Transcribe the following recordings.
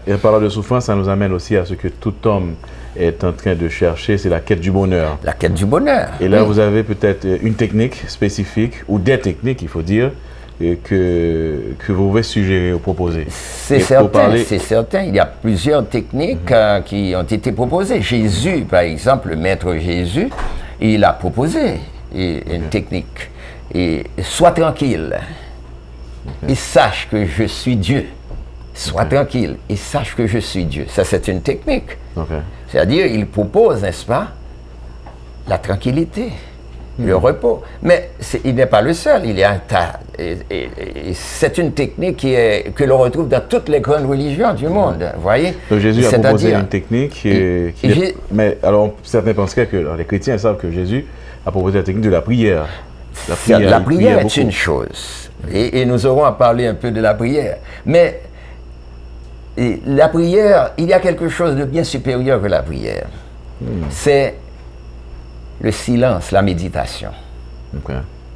Et en parlant de souffrance, ça nous amène aussi à ce que tout homme est en train de chercher, c'est la quête du bonheur. La quête du bonheur. Et là, vous avez peut-être une technique spécifique, ou des techniques, il faut dire, que vous pouvez suggérer ou proposer. C'est certain, c'est certain. Il y a plusieurs techniques qui ont été proposées. Jésus, par exemple, le Maître Jésus, il a proposé une technique. Et sois tranquille et sache que je suis Dieu. Sois tranquille et sache que je suis Dieu. Ça, c'est une technique. C'est-à-dire, il propose, n'est-ce pas, la tranquillité, le repos. Mais il n'est pas le seul. Il y a un tas. Et c'est une technique que l'on retrouve dans toutes les grandes religions du monde. Vous voyez? Donc Jésus a proposé une technique mais alors, certains penseraient que les chrétiens savent que Jésus a proposé la technique de la prière. La prière est une chose. Et nous aurons à parler un peu de la prière. Mais la prière, il y a quelque chose de bien supérieur que la prière. C'est le silence, la méditation.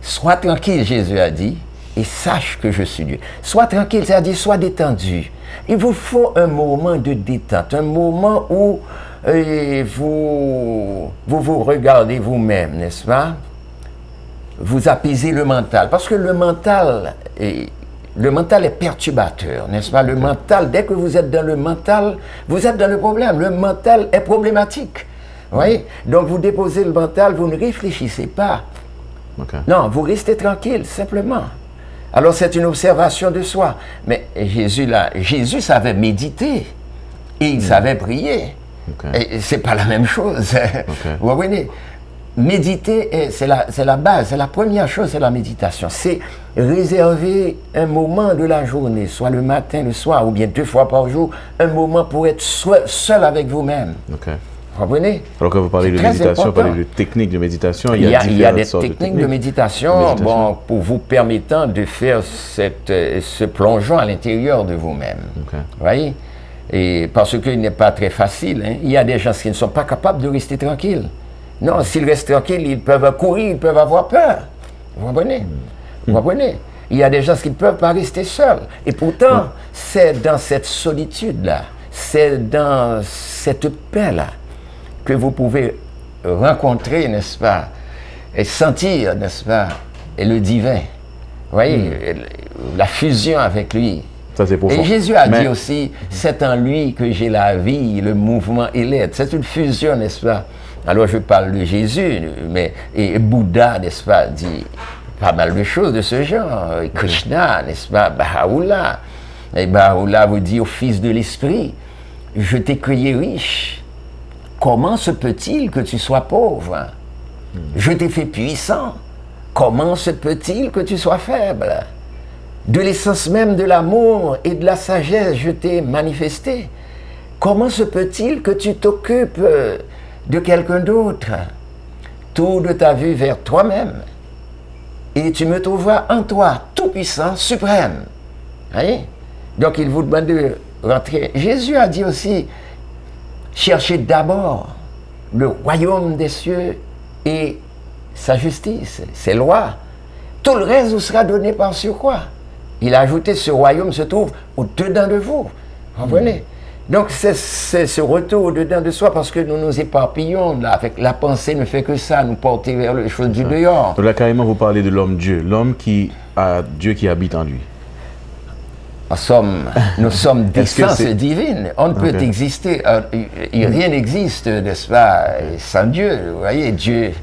Sois tranquille, Jésus a dit, et sache que je suis Dieu. Sois tranquille, c'est-à-dire sois détendu. Il vous faut un moment de détente, un moment où vous regardez vous-même, n'est-ce pas? Vous apaisez le mental, parce que le mental est perturbateur, n'est-ce pas? Le mental, dès que vous êtes dans le mental, vous êtes dans le problème. Le mental est problématique. Vous voyez? Donc vous déposez le mental, vous ne réfléchissez pas. Non, vous restez tranquille, simplement. Alors c'est une observation de soi. Mais Jésus savait méditer et il savait prier. Et c'est pas la même chose. Vous voyez? Méditer, c'est la base, c'est la première chose, c'est la méditation. C'est réserver un moment de la journée, soit le matin, le soir, ou bien 2 fois par jour, un moment pour être seul avec vous-même. Vous comprenez? Alors que vous parlez de méditation, vous parlez de techniques de médition, il y a des techniques de méditation, bon, pour vous permettant de faire ce plongeon à l'intérieur de vous-même. Vous voyez? Et parce qu'il n'est pas très facile, hein. Il y a des gens qui ne sont pas capables de rester tranquilles. Non, s'ils restent tranquilles, ils peuvent courir, ils peuvent avoir peur. Vous comprenez? Vous comprenez? Il y a des gens qui ne peuvent pas rester seuls. Et pourtant, c'est dans cette solitude-là, c'est dans cette paix-là que vous pouvez rencontrer, n'est-ce pas, et sentir, n'est-ce pas, et le divin. Vous voyez, la fusion avec lui. Ça, c'est profond. Et Jésus a dit aussi, c'est en lui que j'ai la vie, le mouvement et l'être. C'est une fusion, n'est-ce pas? Alors je parle de Jésus, et Bouddha, n'est-ce pas, dit pas mal de choses de ce genre. Et Krishna, n'est-ce pas, Baha'u'llah. Et Baha'u'llah vous dit au Fils de l'Esprit, je t'ai créé riche. Comment se peut-il que tu sois pauvre? Je t'ai fait puissant. Comment se peut-il que tu sois faible? De l'essence même de l'amour et de la sagesse, je t'ai manifesté. Comment se peut-il que tu t'occupes de quelqu'un d'autre? Tourne ta vue vers toi-même et tu me trouveras en toi, tout-puissant, suprême. Voyez? Donc il vous demande de rentrer. Jésus a dit aussi, cherchez d'abord le royaume des cieux et sa justice, ses lois. Tout le reste vous sera donné par surcroît. Il a ajouté, ce royaume se trouve au-dedans de vous. Vous comprenez? Donc c'est ce retour au-dedans de soi, parce que nous nous éparpillons, là, avec la pensée ne fait que ça, nous porter vers les choses du dehors. Donc là, carrément, vous parlez de l'homme-dieu, l'homme qui a Dieu qui habite en lui. Nous sommes d'essence divine. On ne peut exister, rien n'existe, n'est-ce pas, sans Dieu. Vous voyez, Dieu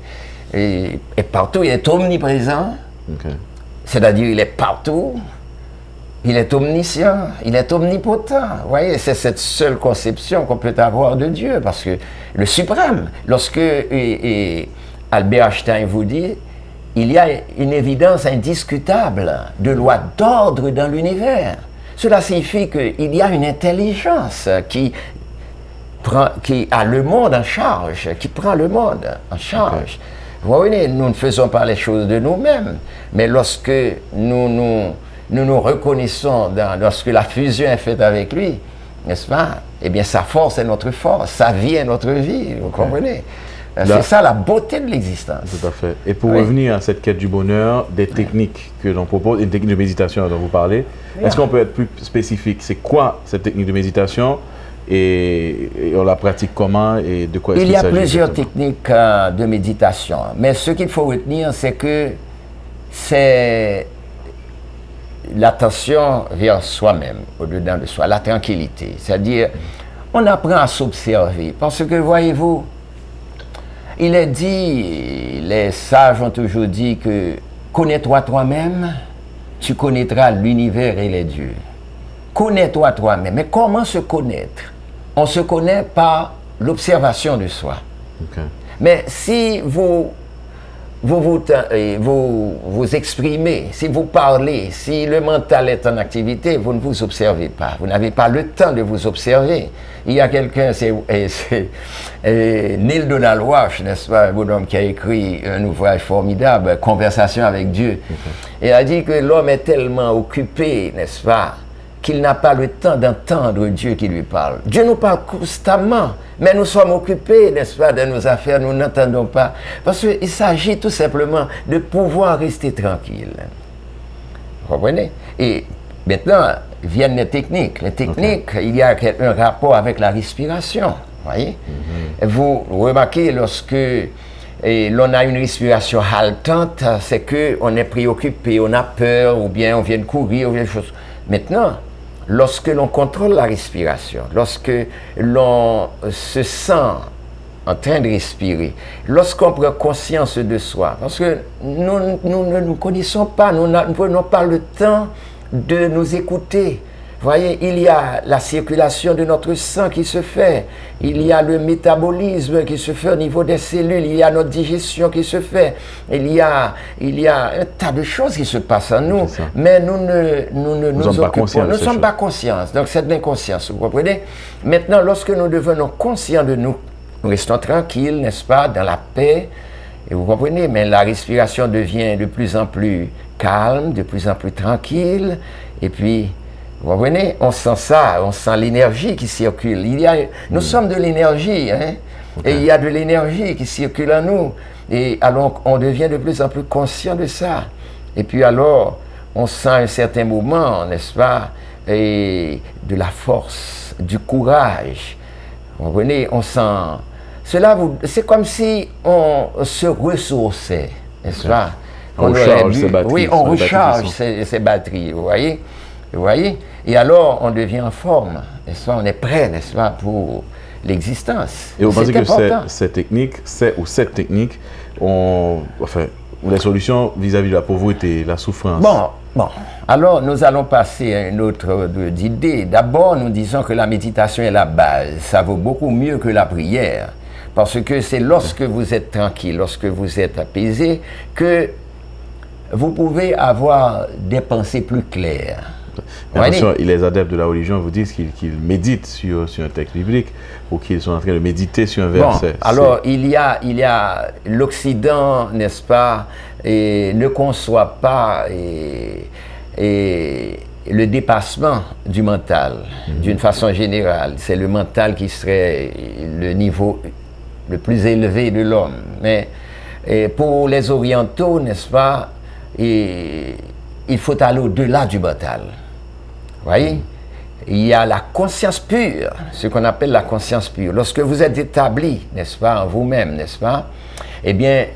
est partout, il est omniprésent, c'est-à-dire il est partout. Il est omniscient, il est omnipotent. Vous voyez, c'est cette seule conception qu'on peut avoir de Dieu, parce que le suprême, lorsque Albert Einstein vous dit, il y a une évidence indiscutable de loi d'ordre dans l'univers. Cela signifie qu'il y a une intelligence qui a le monde en charge, qui prend le monde en charge. Vous voyez, nous ne faisons pas les choses de nous-mêmes, mais lorsque nous nous reconnaissons lorsque la fusion est faite avec lui, n'est-ce pas? Eh bien, sa force est notre force, sa vie est notre vie, vous comprenez? C'est ça la beauté de l'existence. Tout à fait. Et pour revenir à cette quête du bonheur, des techniques que l'on propose, une technique de méditation dont vous parlez, est-ce qu'on peut être plus spécifique? C'est quoi cette technique de méditation et on la pratique comment et de quoi est-ce qu'il s'agit? Il y a plusieurs techniques de méditation, mais ce qu'il faut retenir, c'est que c'est l'attention vers soi-même, au-dedans de soi, la tranquillité. C'est-à-dire, on apprend à s'observer. Parce que, voyez-vous, il est dit, les sages ont toujours dit que connais-toi toi-même, tu connaîtras l'univers et les dieux. Connais-toi toi-même. Mais comment se connaître? On se connaît par l'observation de soi. Okay. Mais si vous exprimez, si vous parlez, si le mental est en activité, vous ne vous observez pas. Vous n'avez pas le temps de vous observer. Il y a quelqu'un, c'est Neil Donald Walsh, n'est-ce pas, un bonhomme qui a écrit un ouvrage formidable, Conversation avec Dieu. Okay. Et a dit que l'homme est tellement occupé, n'est-ce pas, qu'il n'a pas le temps d'entendre Dieu qui lui parle. Dieu nous parle constamment, mais nous sommes occupés, n'est-ce pas, de nos affaires, nous n'entendons pas. Parce qu'il s'agit tout simplement de pouvoir rester tranquille. Vous comprenez? Et maintenant, viennent les techniques. Les techniques, il y a un rapport avec la respiration. Voyez? Vous remarquez, lorsque l'on a une respiration haletante, c'est qu'on est préoccupé, on a peur, ou bien on vient de courir, ou bien des choses. Maintenant, lorsque l'on contrôle la respiration, lorsque l'on se sent en train de respirer, lorsqu'on prend conscience de soi, parce que nous ne nous connaissons pas, nous ne prenons pas le temps de nous écouter. Voyez, il y a la circulation de notre sang qui se fait, il y a le métabolisme qui se fait au niveau des cellules, il y a notre digestion qui se fait, il y a un tas de choses qui se passent en nous, mais nous ne sommes pas conscients. Donc c'est de l'inconscience, vous comprenez? Maintenant, lorsque nous devenons conscients de nous, nous restons tranquilles, n'est-ce pas, dans la paix, et vous comprenez, mais la respiration devient de plus en plus calme, de plus en plus tranquille, et puis vous comprenez, on sent ça, on sent l'énergie qui circule. Nous sommes de l'énergie, hein, et il y a de l'énergie qui circule en nous. Et alors, on devient de plus en plus conscient de ça. Et puis alors, on sent un certain moment, n'est-ce pas, et de la force, du courage. Vous comprenez, on sent... c'est comme si on se ressourçait, n'est-ce pas? On recharge ses batteries. Oui, on recharge ses batteries, vous voyez? Vous voyez? Et alors, on devient en forme, n'est-ce pas? On est prêt, n'est-ce pas, pour l'existence. Et vous pensez que cette technique, cette technique, les solutions vis-à-vis de la pauvreté, la souffrance? Bon. Alors, nous allons passer à une autre idée. D'abord, nous disons que la méditation est la base. Ça vaut beaucoup mieux que la prière. Parce que c'est lorsque vous êtes tranquille, lorsque vous êtes apaisé, que vous pouvez avoir des pensées plus claires. Attention, les adeptes de la religion vous disent qu'ils méditent sur un texte biblique ou qu'ils sont en train de méditer sur un verset. Alors, il y a l'Occident, n'est-ce pas, et ne conçoit pas et le dépassement du mental, d'une façon générale. C'est le mental qui serait le niveau le plus élevé de l'homme. Mais pour les orientaux, n'est-ce pas, il faut aller au-delà du mental. Vous voyez? Il y a la conscience pure, ce qu'on appelle la conscience pure. Lorsque vous êtes établi, n'est-ce pas, en vous-même, n'est-ce pas, eh bien,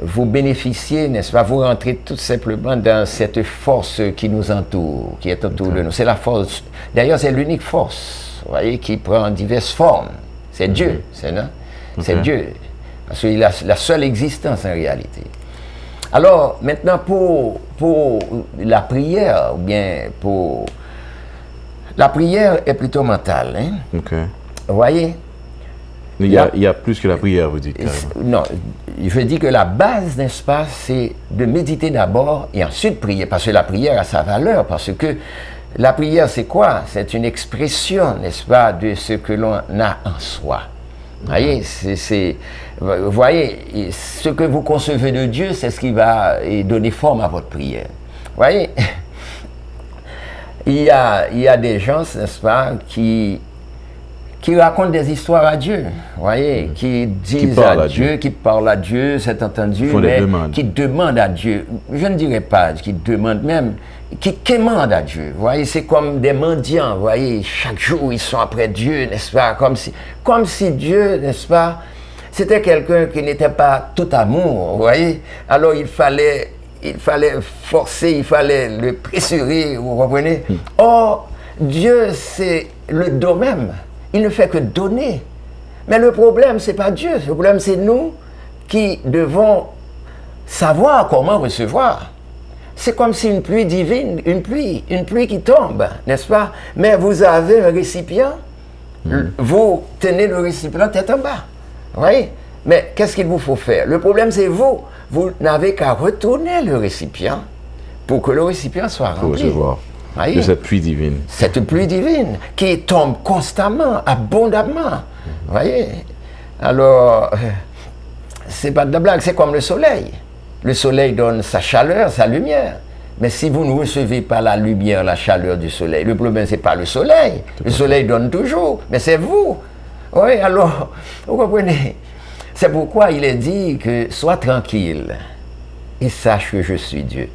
vous bénéficiez, n'est-ce pas, vous rentrez tout simplement dans cette force qui nous entoure, qui est autour de nous. C'est la force, d'ailleurs, c'est l'unique force, vous voyez, qui prend diverses formes. C'est Dieu, c'est Dieu, parce qu'il a la seule existence en réalité. Alors, maintenant, pour la prière, ou bien pour... La prière est plutôt mentale, hein? Vous voyez? Il y a plus que la prière, vous dites. Non, je dis que la base, n'est-ce pas, c'est de méditer d'abord et ensuite prier, parce que la prière a sa valeur, parce que la prière, c'est quoi? C'est une expression, n'est-ce pas, de ce que l'on a en soi. Vous voyez, ce que vous concevez de Dieu, c'est ce qui va donner forme à votre prière. Vous voyez, il y a des gens, n'est-ce pas, qui qui racontent des histoires à Dieu, voyez, qui disent à Dieu, qui parlent à Dieu, c'est entendu, mais qui demandent à Dieu. Je ne dirais pas qui demandent même, qui quémandent à Dieu. Voyez, c'est comme des mendiants, voyez, chaque jour ils sont après Dieu, n'est-ce pas, comme si Dieu, n'est-ce pas, c'était quelqu'un qui n'était pas tout amour, vous voyez. Alors il fallait forcer, il fallait le pressurer, vous comprenez. Or, Dieu, c'est le don même. Il ne fait que donner. Mais le problème, ce n'est pas Dieu. Le problème, c'est nous qui devons savoir comment recevoir. C'est comme si une pluie divine, une pluie qui tombe, n'est-ce pas? Mais vous avez un récipient, vous tenez le récipient tête en bas. Vous voyez? Mais qu'est-ce qu'il vous faut faire? Le problème, c'est vous. Vous n'avez qu'à retourner le récipient pour que le récipient soit rempli. Pour recevoir de cette pluie divine. Cette pluie divine qui tombe constamment, abondamment. Vous voyez? Alors, c'est pas de la blague, c'est comme le soleil. Le soleil donne sa chaleur, sa lumière. Mais si vous ne recevez pas la lumière, la chaleur du soleil, le problème, c'est pas le soleil. Le soleil donne toujours, mais c'est vous. Oui, alors, vous comprenez? C'est pourquoi il est dit que sois tranquille et sache que je suis Dieu.